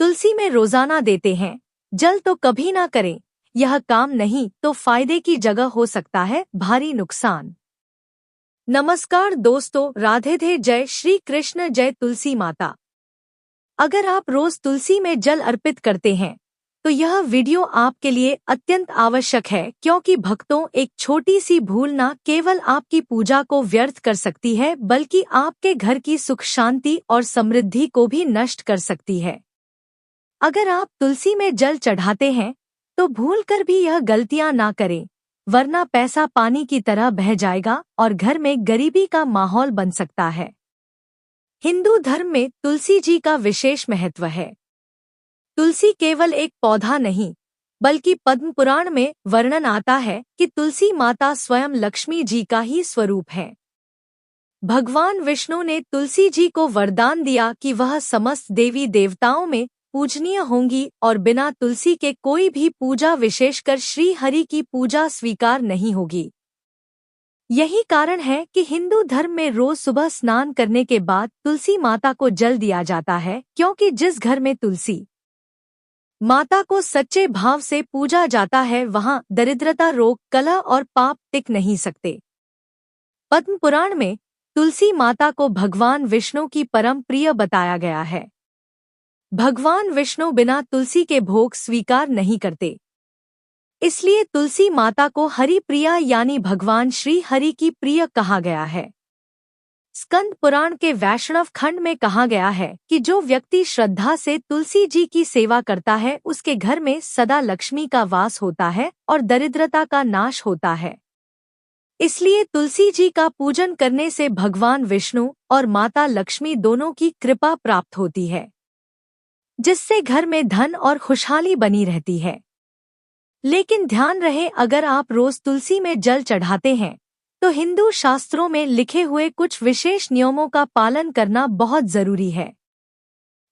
तुलसी में रोजाना देते हैं, जल तो कभी ना करें। यह काम नहीं तो फायदे की जगह हो सकता है भारी नुकसान। नमस्कार दोस्तों, राधे जय श्री कृष्ण, जय तुलसी माता। अगर आप रोज तुलसी में जल अर्पित करते हैं तो यह वीडियो आपके लिए अत्यंत आवश्यक है, क्योंकि भक्तों, एक छोटी सी भूल न केवल आपकी पूजा को व्यर्थ कर सकती है बल्कि आपके घर की सुख शांति और समृद्धि को भी नष्ट कर सकती है। अगर आप तुलसी में जल चढ़ाते हैं तो भूलकर भी यह गलतियां ना करें, वरना पैसा पानी की तरह बह जाएगा और घर में गरीबी का माहौल बन सकता है। हिंदू धर्म में तुलसी जी का विशेष महत्व है। तुलसी केवल एक पौधा नहीं, बल्कि पद्म पुराण में वर्णन आता है कि तुलसी माता स्वयं लक्ष्मी जी का ही स्वरूप है। भगवान विष्णु ने तुलसी जी को वरदान दिया कि वह समस्त देवी देवताओं में पूजनीय होंगी और बिना तुलसी के कोई भी पूजा, विशेषकर श्री हरि की पूजा, स्वीकार नहीं होगी। यही कारण है कि हिंदू धर्म में रोज सुबह स्नान करने के बाद तुलसी माता को जल दिया जाता है, क्योंकि जिस घर में तुलसी माता को सच्चे भाव से पूजा जाता है वहां दरिद्रता, रोग, कलह और पाप टिक नहीं सकते। पद्म पुराण में तुलसी माता को भगवान विष्णु की परम प्रिय बताया गया है। भगवान विष्णु बिना तुलसी के भोग स्वीकार नहीं करते, इसलिए तुलसी माता को हरि प्रिया यानी भगवान श्री हरि की प्रिय कहा गया है। स्कंद पुराण के वैष्णव खंड में कहा गया है कि जो व्यक्ति श्रद्धा से तुलसी जी की सेवा करता है उसके घर में सदा लक्ष्मी का वास होता है और दरिद्रता का नाश होता है। इसलिए तुलसी जी का पूजन करने से भगवान विष्णु और माता लक्ष्मी दोनों की कृपा प्राप्त होती है, जिससे घर में धन और खुशहाली बनी रहती है। लेकिन ध्यान रहे, अगर आप रोज तुलसी में जल चढ़ाते हैं तो हिंदू शास्त्रों में लिखे हुए कुछ विशेष नियमों का पालन करना बहुत जरूरी है।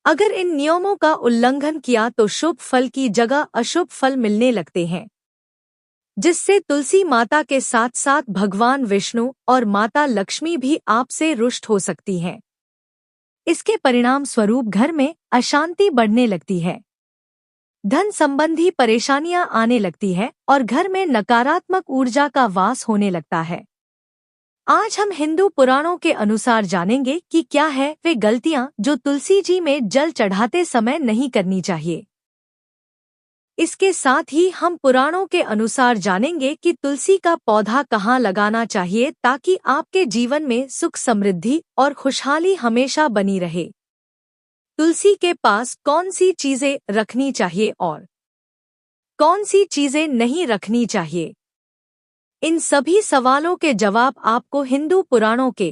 अगर इन नियमों का उल्लंघन किया तो शुभ फल की जगह अशुभ फल मिलने लगते हैं, जिससे तुलसी माता के साथ साथ भगवान विष्णु और माता लक्ष्मी भी आपसे रुष्ट हो सकती हैं। इसके परिणाम स्वरूप घर में अशांति बढ़ने लगती है, धन संबंधी परेशानियां आने लगती है और घर में नकारात्मक ऊर्जा का वास होने लगता है। आज हम हिंदू पुराणों के अनुसार जानेंगे कि क्या है वे गलतियां जो तुलसी जी में जल चढ़ाते समय नहीं करनी चाहिए। इसके साथ ही हम पुराणों के अनुसार जानेंगे कि तुलसी का पौधा कहाँ लगाना चाहिए ताकि आपके जीवन में सुख, समृद्धि और खुशहाली हमेशा बनी रहे। तुलसी के पास कौन सी चीजें रखनी चाहिए और कौन सी चीजें नहीं रखनी चाहिए, इन सभी सवालों के जवाब आपको हिंदू पुराणों के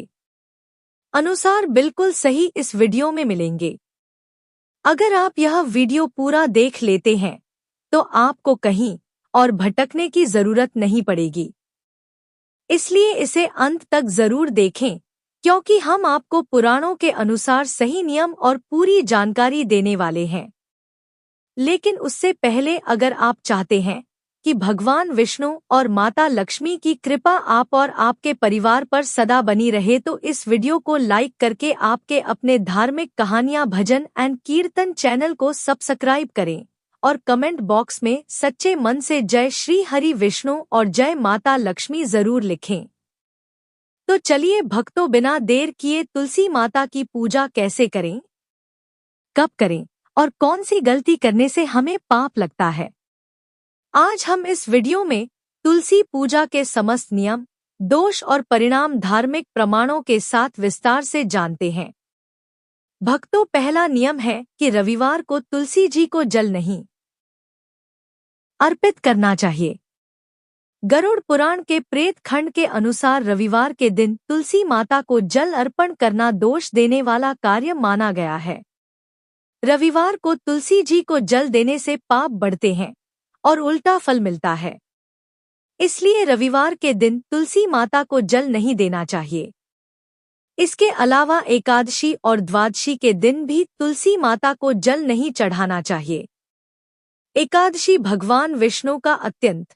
अनुसार बिल्कुल सही इस वीडियो में मिलेंगे। अगर आप यह वीडियो पूरा देख लेते हैं तो आपको कहीं और भटकने की जरूरत नहीं पड़ेगी, इसलिए इसे अंत तक जरूर देखें, क्योंकि हम आपको पुराणों के अनुसार सही नियम और पूरी जानकारी देने वाले हैं। लेकिन उससे पहले, अगर आप चाहते हैं कि भगवान विष्णु और माता लक्ष्मी की कृपा आप और आपके परिवार पर सदा बनी रहे, तो इस वीडियो को लाइक करके आपके अपने धार्मिक कहानियां, भजन एंड कीर्तन चैनल को सब्सक्राइब करें और कमेंट बॉक्स में सच्चे मन से जय श्री हरि विष्णु और जय माता लक्ष्मी जरूर लिखें। तो चलिए भक्तों, बिना देर किए तुलसी माता की पूजा कैसे करें, कब करें और कौन सी गलती करने से हमें पाप लगता है, आज हम इस वीडियो में तुलसी पूजा के समस्त नियम, दोष और परिणाम धार्मिक प्रमाणों के साथ विस्तार से जानते हैं। भक्तों, पहला नियम है कि रविवार को तुलसी जी को जल नहीं अर्पित करना चाहिए। गरुड़ पुराण के प्रेत खंड के अनुसार रविवार के दिन तुलसी माता को जल अर्पण करना दोष देने वाला कार्य माना गया है। रविवार को तुलसी जी को जल देने से पाप बढ़ते हैं और उल्टा फल मिलता है, इसलिए रविवार के दिन तुलसी माता को जल नहीं देना चाहिए। इसके अलावा एकादशी और द्वादशी के दिन भी तुलसी माता को जल नहीं चढ़ाना चाहिए। एकादशी भगवान विष्णु का अत्यंत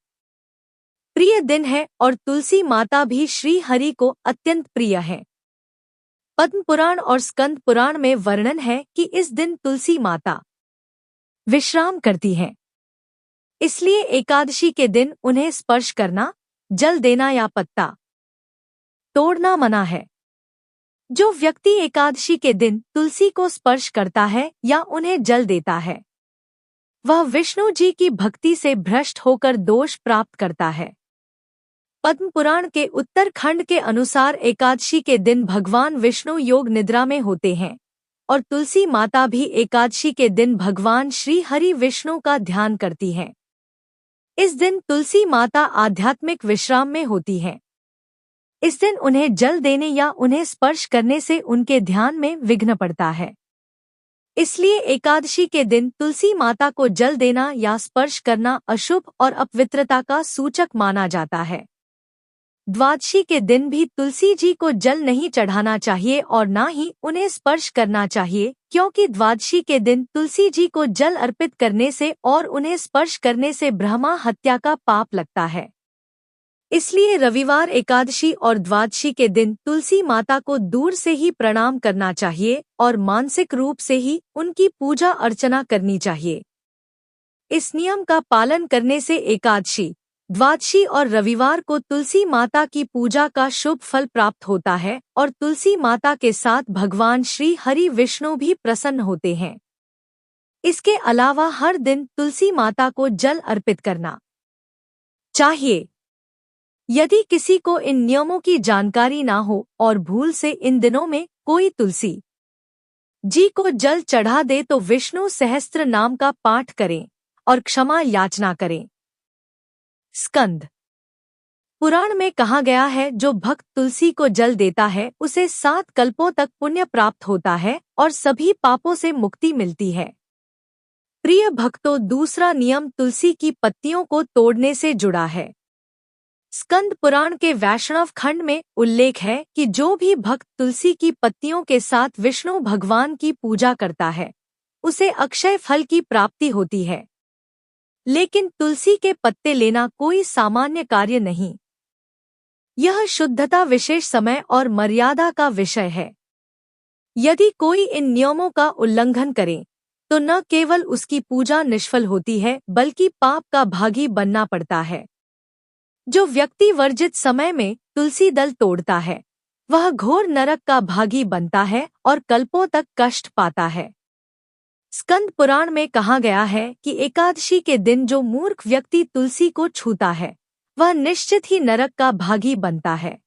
प्रिय दिन है और तुलसी माता भी श्री हरि को अत्यंत प्रिय है। पद्म पुराण और स्कंद पुराण में वर्णन है कि इस दिन तुलसी माता विश्राम करती हैं। इसलिए एकादशी के दिन उन्हें स्पर्श करना, जल देना या पत्ता तोड़ना मना है। जो व्यक्ति एकादशी के दिन तुलसी को स्पर्श करता है या उन्हें जल देता है, वह विष्णु जी की भक्ति से भ्रष्ट होकर दोष प्राप्त करता है। पद्म पुराण के उत्तरखंड के अनुसार एकादशी के दिन भगवान विष्णु योग निद्रा में होते हैं और तुलसी माता भी एकादशी के दिन भगवान श्री हरि विष्णु का ध्यान करती हैं। इस दिन तुलसी माता आध्यात्मिक विश्राम में होती हैं। इस दिन उन्हें जल देने या उन्हें स्पर्श करने से उनके ध्यान में विघ्न पड़ता है। इसलिए एकादशी के दिन तुलसी माता को जल देना या स्पर्श करना अशुभ और अपवित्रता का सूचक माना जाता है। द्वादशी के दिन भी तुलसी जी को जल नहीं चढ़ाना चाहिए और न ही उन्हें स्पर्श करना चाहिए, क्योंकि द्वादशी के दिन तुलसी जी को जल अर्पित करने से और उन्हें स्पर्श करने से ब्रह्मा हत्या का पाप लगता है। इसलिए रविवार, एकादशी और द्वादशी के दिन तुलसी माता को दूर से ही प्रणाम करना चाहिए और मानसिक रूप से ही उनकी पूजा अर्चना करनी चाहिए। इस नियम का पालन करने से एकादशी, द्वादशी और रविवार को तुलसी माता की पूजा का शुभ फल प्राप्त होता है और तुलसी माता के साथ भगवान श्री हरि विष्णु भी प्रसन्न होते हैं। इसके अलावा हर दिन तुलसी माता को जल अर्पित करना चाहिए। यदि किसी को इन नियमों की जानकारी ना हो और भूल से इन दिनों में कोई तुलसी जी को जल चढ़ा दे तो विष्णु सहस्त्र नाम का पाठ करें और क्षमा याचना करें। स्कंद पुराण में कहा गया है, जो भक्त तुलसी को जल देता है उसे 7 कल्पों तक पुण्य प्राप्त होता है और सभी पापों से मुक्ति मिलती है। प्रिय भक्तों, दूसरा नियम तुलसी की पत्तियों को तोड़ने से जुड़ा है। स्कंद पुराण के वैष्णव खंड में उल्लेख है कि जो भी भक्त तुलसी की पत्तियों के साथ विष्णु भगवान की पूजा करता है उसे अक्षय फल की प्राप्ति होती है। लेकिन तुलसी के पत्ते लेना कोई सामान्य कार्य नहीं। यह शुद्धता, विशेष समय और मर्यादा का विषय है। यदि कोई इन नियमों का उल्लंघन करे तो न केवल उसकी पूजा निष्फल होती है बल्कि पाप का भागी बनना पड़ता है। जो व्यक्ति वर्जित समय में तुलसी दल तोड़ता है वह घोर नरक का भागी बनता है और कल्पों तक कष्ट पाता है। स्कंद पुराण में कहा गया है कि एकादशी के दिन जो मूर्ख व्यक्ति तुलसी को छूता है वह निश्चित ही नरक का भागी बनता है।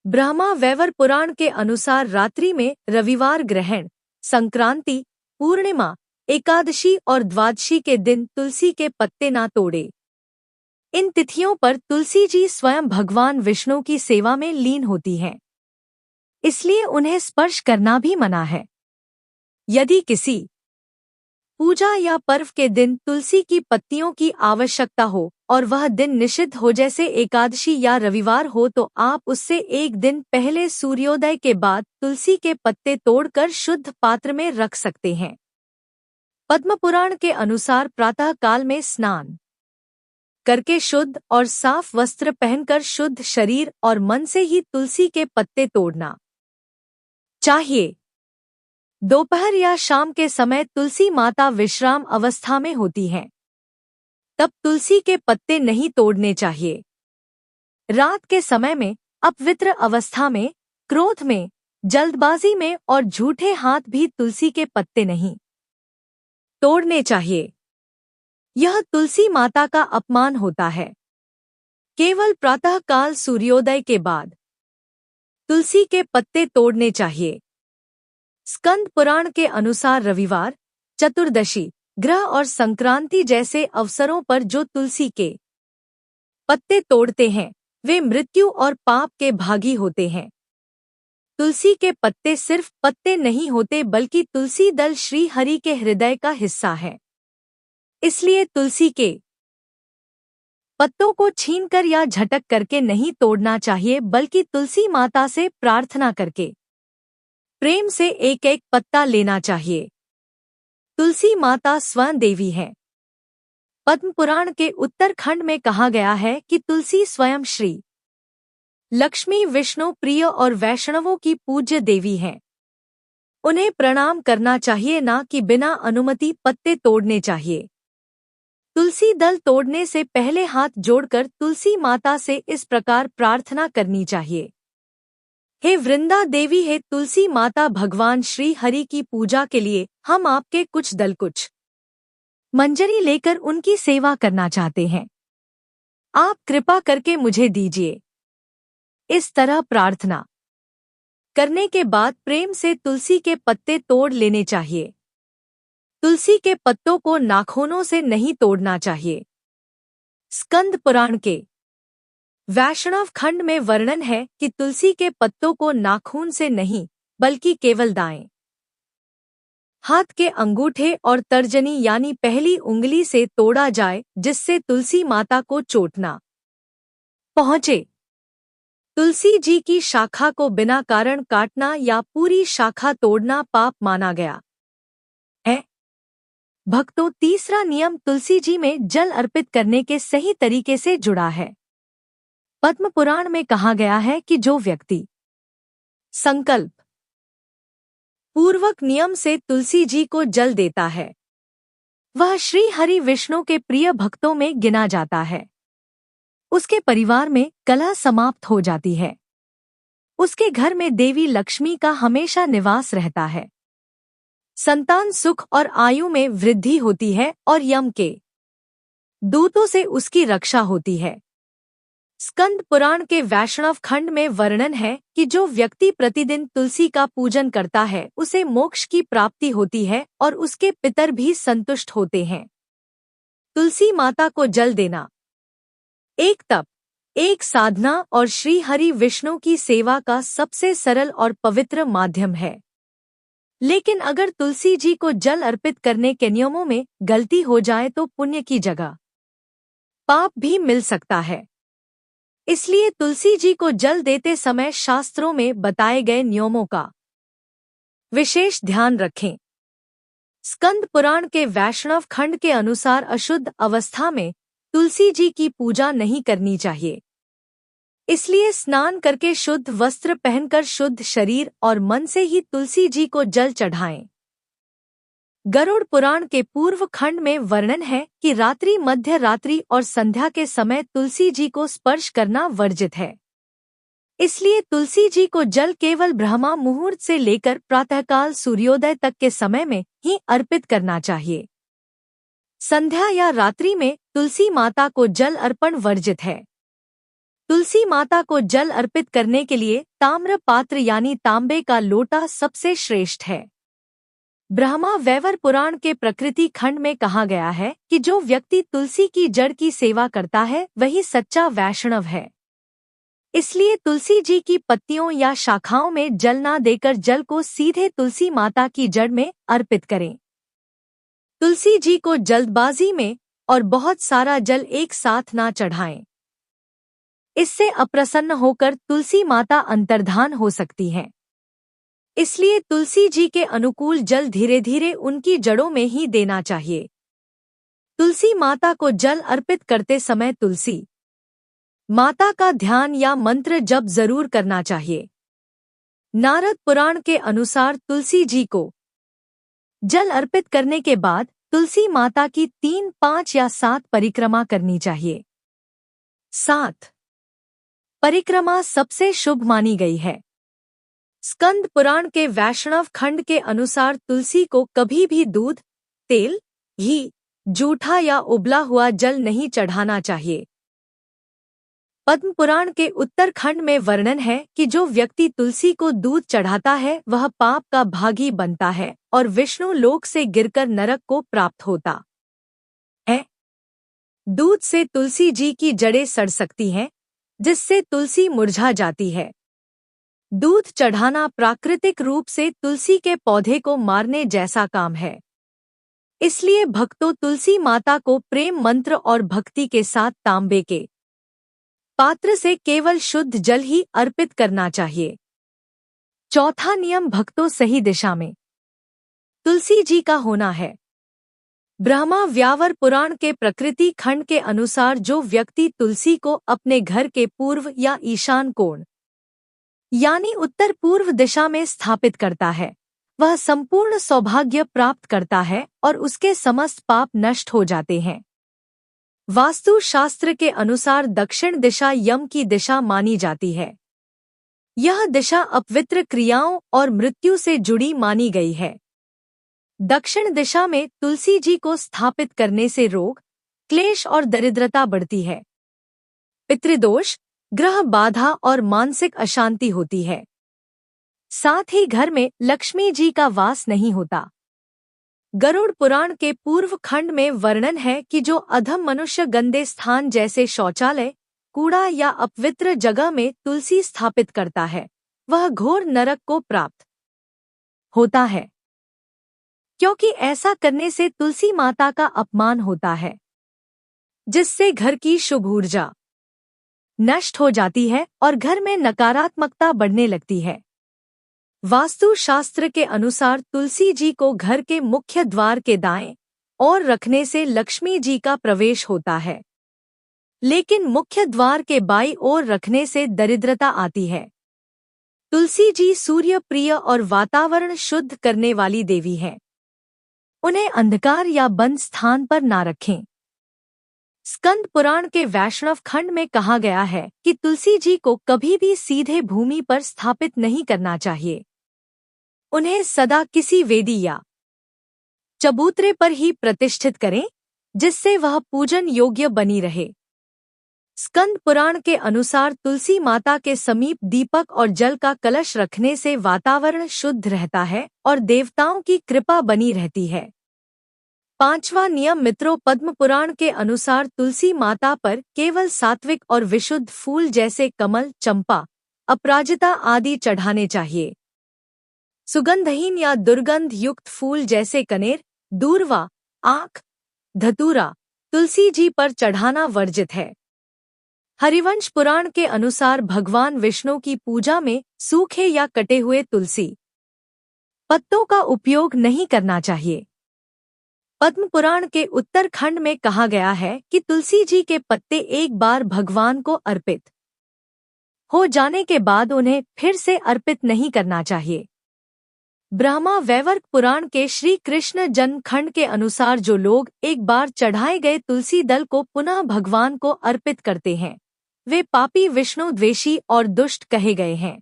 ब्रह्मा वैवर पुराण के अनुसार रात्रि में रविवार ग्रहण, संक्रांति, पूर्णिमा, एकादशी और द्वादशी के दिन तुलसी के पत्ते ना तोड़े। इन तिथियों पर तुलसी जी स्वयं भगवान विष्णु की सेवा में लीन होती हैं, इसलिए उन्हें स्पर्श करना भी मना है। यदि किसी पूजा या पर्व के दिन तुलसी की पत्तियों की आवश्यकता हो और वह दिन निषिद्ध हो, जैसे एकादशी या रविवार हो, तो आप उससे एक दिन पहले सूर्योदय के बाद तुलसी के पत्ते तोड़कर शुद्ध पात्र में रख सकते हैं। पद्म पुराण के अनुसार प्रातः काल में स्नान करके शुद्ध और साफ वस्त्र पहनकर शुद्ध शरीर और मन से ही तुलसी के पत्ते तोड़ना चाहिए। दोपहर या शाम के समय तुलसी माता विश्राम अवस्था में होती हैं, तब तुलसी के पत्ते नहीं तोड़ने चाहिए। रात के समय में, अपवित्र अवस्था में, क्रोध में, जल्दबाजी में और झूठे हाथ भी तुलसी के पत्ते नहीं तोड़ने चाहिए। यह तुलसी माता का अपमान होता है। केवल प्रातः काल सूर्योदय के बाद तुलसी के पत्ते तोड़ने चाहिए। स्कंद पुराण के अनुसार रविवार, चतुर्दशी, ग्रह और संक्रांति जैसे अवसरों पर जो तुलसी के पत्ते तोड़ते हैं वे मृत्यु और पाप के भागी होते हैं। तुलसी के पत्ते सिर्फ पत्ते नहीं होते बल्कि तुलसी दल श्री हरि के हृदय का हिस्सा है। इसलिए तुलसी के पत्तों को छीनकर या झटक करके नहीं तोड़ना चाहिए बल्कि तुलसी माता से प्रार्थना करके प्रेम से एक एक पत्ता लेना चाहिए। तुलसी माता स्वयं देवी है। पद्म पुराण के उत्तरखंड में कहा गया है कि तुलसी स्वयं श्री लक्ष्मी, विष्णु प्रिय और वैष्णवों की पूज्य देवी हैं। उन्हें प्रणाम करना चाहिए, ना कि बिना अनुमति पत्ते तोड़ने चाहिए। तुलसी दल तोड़ने से पहले हाथ जोड़कर तुलसी माता से इस प्रकार प्रार्थना करनी चाहिए। हे वृंदा देवी, हे तुलसी माता, भगवान श्री हरि की पूजा के लिए हम आपके कुछ दल कुछ मंजरी लेकर उनकी सेवा करना चाहते हैं। आप कृपा करके मुझे दीजिए। इस तरह प्रार्थना करने के बाद प्रेम से तुलसी के पत्ते तोड़ लेने चाहिए। तुलसी के पत्तों को नाखूनों से नहीं तोड़ना चाहिए। स्कंद पुराण के वैष्णव खंड में वर्णन है कि तुलसी के पत्तों को नाखून से नहीं बल्कि केवल दाएं हाथ के अंगूठे और तर्जनी यानी पहली उंगली से तोड़ा जाए, जिससे तुलसी माता को चोट न पहुंचे। तुलसी जी की शाखा को बिना कारण काटना या पूरी शाखा तोड़ना पाप माना गया है। भक्तों, तीसरा नियम तुलसी जी में जल अर्पित करने के सही तरीके से जुड़ा है। पद्म पुराण में कहा गया है कि जो व्यक्ति संकल्प पूर्वक नियम से तुलसी जी को जल देता है, वह श्री हरि विष्णु के प्रिय भक्तों में गिना जाता है। उसके परिवार में कलह समाप्त हो जाती है। उसके घर में देवी लक्ष्मी का हमेशा निवास रहता है। संतान सुख और आयु में वृद्धि होती है और यम के दूतों से उसकी रक्षा होती है। स्कंद पुराण के वैष्णव खंड में वर्णन है कि जो व्यक्ति प्रतिदिन तुलसी का पूजन करता है, उसे मोक्ष की प्राप्ति होती है और उसके पितर भी संतुष्ट होते हैं। तुलसी माता को जल देना एक तप, एक साधना और श्री हरि विष्णु की सेवा का सबसे सरल और पवित्र माध्यम है। लेकिन अगर तुलसी जी को जल अर्पित करने के नियमों में गलती हो जाए तो पुण्य की जगह पाप भी मिल सकता है। इसलिए तुलसी जी को जल देते समय शास्त्रों में बताए गए नियमों का विशेष ध्यान रखें। स्कंद पुराण के वैष्णव खंड के अनुसार अशुद्ध अवस्था में तुलसी जी की पूजा नहीं करनी चाहिए। इसलिए स्नान करके शुद्ध वस्त्र पहनकर शुद्ध शरीर और मन से ही तुलसी जी को जल चढ़ाएं। गरुड़ पुराण के पूर्व खंड में वर्णन है कि रात्रि, मध्य रात्रि और संध्या के समय तुलसी जी को स्पर्श करना वर्जित है। इसलिए तुलसी जी को जल केवल ब्रह्मा मुहूर्त से लेकर प्रातःकाल सूर्योदय तक के समय में ही अर्पित करना चाहिए। संध्या या रात्रि में तुलसी माता को जल अर्पण वर्जित है। तुलसी माता को जल अर्पित करने के लिए ताम्र पात्र यानी तांबे का लोटा सबसे श्रेष्ठ है। ब्रह्मा वैवर पुराण के प्रकृति खंड में कहा गया है कि जो व्यक्ति तुलसी की जड़ की सेवा करता है वही सच्चा वैष्णव है। इसलिए तुलसी जी की पत्तियों या शाखाओं में जल ना देकर जल को सीधे तुलसी माता की जड़ में अर्पित करें। तुलसी जी को जल्दबाजी में और बहुत सारा जल एक साथ ना चढ़ाएं। इससे अप्रसन्न होकर तुलसी माता अंतर्धान हो सकती हैं। इसलिए तुलसी जी के अनुकूल जल धीरे धीरे उनकी जड़ों में ही देना चाहिए। तुलसी माता को जल अर्पित करते समय तुलसी माता का ध्यान या मंत्र जप जरूर करना चाहिए। नारद पुराण के अनुसार तुलसी जी को जल अर्पित करने के बाद तुलसी माता की 3, 5 या 7 परिक्रमा करनी चाहिए। 7 परिक्रमा सबसे शुभ मानी गई है। स्कंद पुराण के वैष्णव खंड के अनुसार तुलसी को कभी भी दूध, तेल, घी, जूठा या उबला हुआ जल नहीं चढ़ाना चाहिए। पद्म पुराण के उत्तर खंड में वर्णन है कि जो व्यक्ति तुलसी को दूध चढ़ाता है वह पाप का भागी बनता है और विष्णु लोक से गिरकर नरक को प्राप्त होता है। दूध से तुलसी जी की जड़ें सड़ सकती हैं, जिससे तुलसी मुरझा जाती है। दूध चढ़ाना प्राकृतिक रूप से तुलसी के पौधे को मारने जैसा काम है। इसलिए भक्तों, तुलसी माता को प्रेम मंत्र और भक्ति के साथ तांबे के पात्र से केवल शुद्ध जल ही अर्पित करना चाहिए। चौथा नियम भक्तों सही दिशा में तुलसी जी का होना है। ब्रह्मा व्यावर पुराण के प्रकृति खंड के अनुसार जो व्यक्ति तुलसी को अपने घर के पूर्व या ईशान कोण यानी उत्तर पूर्व दिशा में स्थापित करता है, वह संपूर्ण सौभाग्य प्राप्त करता है और उसके समस्त पाप नष्ट हो जाते हैं। वास्तु शास्त्र के अनुसार दक्षिण दिशा यम की दिशा मानी जाती है। यह दिशा अपवित्र क्रियाओं और मृत्यु से जुड़ी मानी गई है। दक्षिण दिशा में तुलसी जी को स्थापित करने से रोग, क्लेश और दरिद्रता बढ़ती है। पितृदोष, ग्रह बाधा और मानसिक अशांति होती है। साथ ही घर में लक्ष्मी जी का वास नहीं होता। गरुड़ पुराण के पूर्व खंड में वर्णन है कि जो अधम मनुष्य गंदे स्थान जैसे शौचालय, कूड़ा या अपवित्र जगह में तुलसी स्थापित करता है, वह घोर नरक को प्राप्त होता है, क्योंकि ऐसा करने से तुलसी माता का अपमान होता है, जिससे घर की शुभ ऊर्जा नष्ट हो जाती है और घर में नकारात्मकता बढ़ने लगती है। वास्तु शास्त्र के अनुसार तुलसी जी को घर के मुख्य द्वार के दाएं ओर रखने से लक्ष्मी जी का प्रवेश होता है, लेकिन मुख्य द्वार के बाईं ओर रखने से दरिद्रता आती है। तुलसी जी सूर्य प्रिय और वातावरण शुद्ध करने वाली देवी हैं। उन्हें अंधकार या बंद स्थान पर ना रखें। स्कंद पुराण के वैष्णव खंड में कहा गया है कि तुलसी जी को कभी भी सीधे भूमि पर स्थापित नहीं करना चाहिए। उन्हें सदा किसी वेदी या चबूतरे पर ही प्रतिष्ठित करें, जिससे वह पूजन योग्य बनी रहे। स्कंद पुराण के अनुसार तुलसी माता के समीप दीपक और जल का कलश रखने से वातावरण शुद्ध रहता है और देवताओं की कृपा बनी रहती है। पांचवा नियम मित्रों, पद्म पुराण के अनुसार तुलसी माता पर केवल सात्विक और विशुद्ध फूल जैसे कमल, चंपा, अपराजिता आदि चढ़ाने चाहिए। सुगंधहीन या दुर्गंध युक्त फूल जैसे कनेर, दूर्वा, आंख, धतूरा तुलसी जी पर चढ़ाना वर्जित है। हरिवंश पुराण के अनुसार भगवान विष्णु की पूजा में सूखे या कटे हुए तुलसी पत्तों का उपयोग नहीं करना चाहिए। पद्म पुराण के उत्तरखंड में कहा गया है कि तुलसी जी के पत्ते एक बार भगवान को अर्पित हो जाने के बाद उन्हें फिर से अर्पित नहीं करना चाहिए। ब्रह्मा वैवर्त पुराण के श्री कृष्ण जन्म खंड के अनुसार जो लोग एक बार चढ़ाए गए तुलसी दल को पुनः भगवान को अर्पित करते हैं, वे पापी, विष्णु द्वेषी और दुष्ट कहे गए हैं।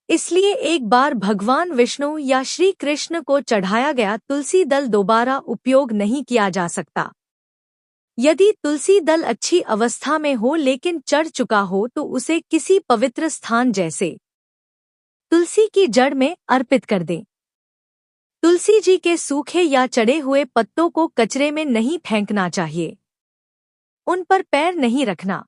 इसलिए एक बार भगवान विष्णु या श्री कृष्ण को चढ़ाया गया तुलसी दल दोबारा उपयोग नहीं किया जा सकता। यदि तुलसी दल अच्छी अवस्था में हो लेकिन चढ़ चुका हो तो उसे किसी पवित्र स्थान जैसे तुलसी की जड़ में अर्पित कर दें। तुलसी जी के सूखे या चढ़े हुए पत्तों को कचरे में नहीं फेंकना चाहिए। उन पर पैर नहीं रखना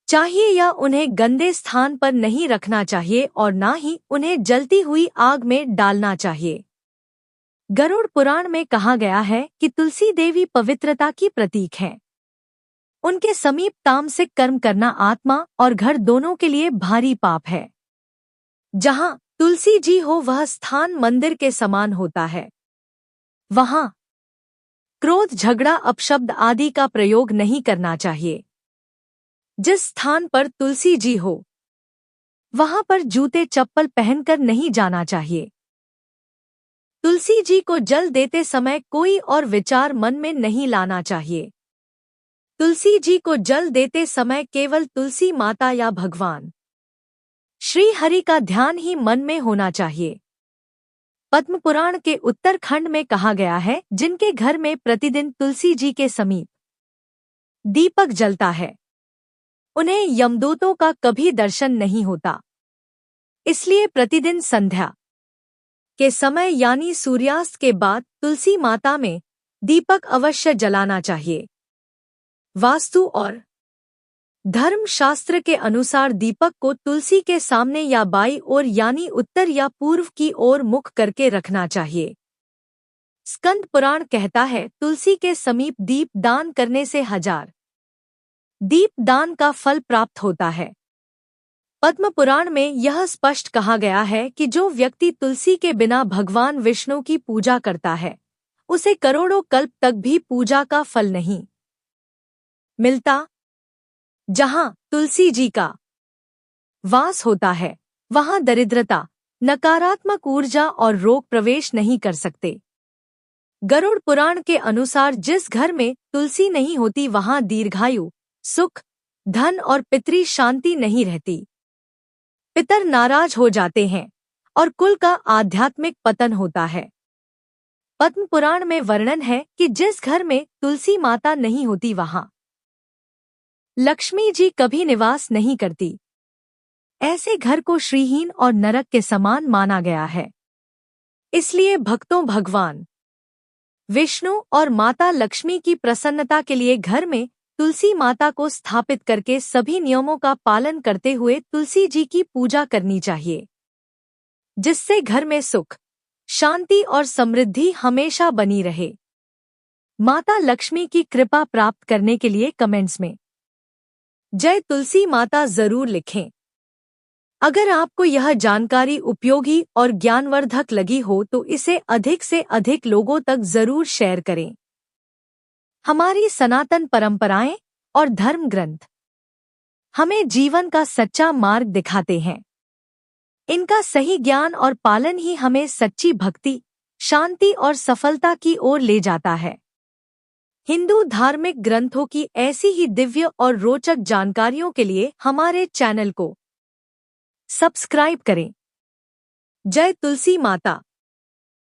चाहिए या उन्हें गंदे स्थान पर नहीं रखना चाहिए और ना ही उन्हें जलती हुई आग में डालना चाहिए। गरुड़ पुराण में कहा गया है कि तुलसी देवी पवित्रता की प्रतीक हैं। उनके समीप तामसिक कर्म करना आत्मा और घर दोनों के लिए भारी पाप है। जहां तुलसी जी हो वह स्थान मंदिर के समान होता है। वहां क्रोध, झगड़ा, अपशब्द आदि का प्रयोग नहीं करना चाहिए। जिस स्थान पर तुलसी जी हो वहां पर जूते चप्पल पहनकर नहीं जाना चाहिए। तुलसी जी को जल देते समय कोई और विचार मन में नहीं लाना चाहिए। तुलसी जी को जल देते समय केवल तुलसी माता या भगवान श्री हरि का ध्यान ही मन में होना चाहिए। पद्म पुराण के उत्तरखंड में कहा गया है, जिनके घर में प्रतिदिन तुलसी जी के समीप दीपक जलता है, उन्हें यमदूतों का कभी दर्शन नहीं होता। इसलिए प्रतिदिन संध्या के समय यानी सूर्यास्त के बाद तुलसी माता में दीपक अवश्य जलाना चाहिए। वास्तु और धर्म शास्त्र के अनुसार दीपक को तुलसी के सामने या बाईं ओर यानी उत्तर या पूर्व की ओर मुख करके रखना चाहिए। स्कंद पुराण कहता है, तुलसी के समीप दीप दान करने से 1000 दीप दान का फल प्राप्त होता है। पद्म पुराण में यह स्पष्ट कहा गया है कि जो व्यक्ति तुलसी के बिना भगवान विष्णु की पूजा करता है, उसे करोड़ों कल्प तक भी पूजा का फल नहीं मिलता। जहां तुलसी जी का वास होता है, वहां दरिद्रता, नकारात्मक ऊर्जा और रोग प्रवेश नहीं कर सकते। गरुड़ पुराण के अनुसार जिस घर में तुलसी नहीं होती वहां दीर्घायु, सुख, धन और पितृ शांति नहीं रहती। पितर नाराज हो जाते हैं और कुल का आध्यात्मिक पतन होता है। पद्म पुराण में वर्णन है कि जिस घर में तुलसी माता नहीं होती वहां लक्ष्मी जी कभी निवास नहीं करती। ऐसे घर को श्रीहीन और नरक के समान माना गया है। इसलिए भक्तों भगवान विष्णु और माता लक्ष्मी की प्रसन्नता के लिए घर में तुलसी माता को स्थापित करके सभी नियमों का पालन करते हुए तुलसी जी की पूजा करनी चाहिए, जिससे घर में सुख, शांति और समृद्धि हमेशा बनी रहे। माता लक्ष्मी की कृपा प्राप्त करने के लिए कमेंट्स में जय तुलसी माता जरूर लिखें। अगर आपको यह जानकारी उपयोगी और ज्ञानवर्धक लगी हो तो इसे अधिक से अधिक लोगों तक जरूर शेयर करें। हमारी सनातन परंपराएं और धर्म ग्रंथ हमें जीवन का सच्चा मार्ग दिखाते हैं। इनका सही ज्ञान और पालन ही हमें सच्ची भक्ति, शांति और सफलता की ओर ले जाता है। हिंदू धार्मिक ग्रंथों की ऐसी ही दिव्य और रोचक जानकारियों के लिए हमारे चैनल को सब्सक्राइब करें। जय तुलसी माता।